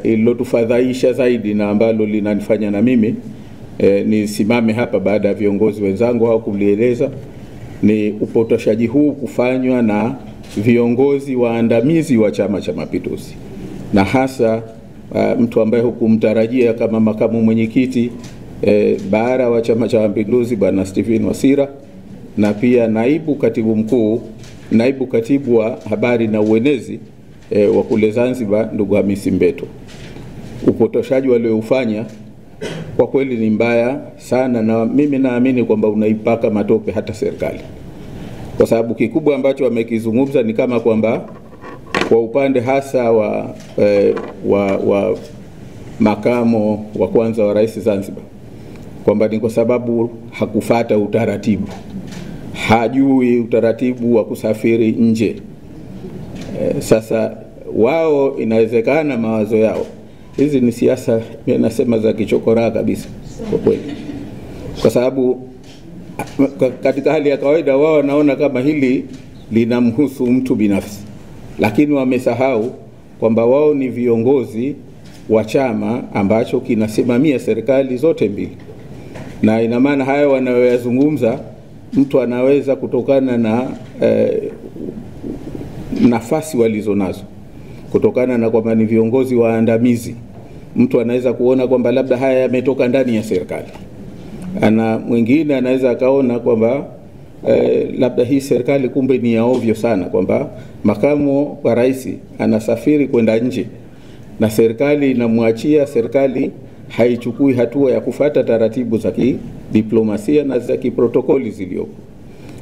ililotufadhaisha zaidi na ambalo linanifanya na mimi nisimame hapa baada ya viongozi wenzangu au kulieleza ni upotoshaji huu kufanywa na viongozi waandamizi wa Chama cha Mapinduzi, na hasa mtu ambaye hukumtarajia kama makamu mwenyekiti bara wa Chama cha Mapinduzi Bwana Stephen Wasira, na pia naibu katibu mkuu, naibu katibu wa habari na uenezi wa kule Zanzibar ndugu Hamisi Mbeto. Upotoshaji walioufanya kwa kweli ni mbaya sana, na mimi naamini kwamba unaipaka matope hata serikali, kwa sababu kikubwa ambacho wamekizungumza ni kama kwamba kwa upande hasa wa makamo wa kwanza wa rais Zanzibar, kwamba ni kwa sababu hakufata utaratibu, hajui utaratibu wa kusafiri nje. Sasa wao inawezekana mawazo yao, hizi ni siasa nasema za kichokora kabisa kwa kweli, kwa sababu katika hali ya kawaida wao wanaona kama hili linamhusu mtu binafsi, lakini wamesahau kwamba wao ni viongozi wa chama ambacho kinasimamia serikali zote mbili, na ina maana haya wanayoyazungumza mtu anaweza kutokana na nafasi walizonazo, kutokana na kwamba ni viongozi waandamizi, mtu anaweza kuona kwamba labda haya yametoka ndani ya serikali. Mwingine anaweza akaona kwamba labda hii serikali kumbe ni ya ovyo sana, kwamba makamu wa rais anasafiri kwenda nje na serikali inamwachia, serikali haichukui hatua ya kufata taratibu za kidiplomasia na za kiprotokoli zilizopo.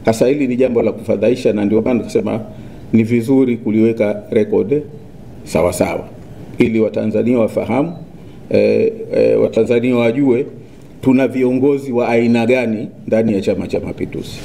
Hasa hili ni jambo la kufadhaisha, na ndio maana kusema ni vizuri kuliweka record sawa sawa ili Watanzania wafahamu, Watanzania wajue tuna viongozi wa aina gani ndani ya Chama cha Mapinduzi.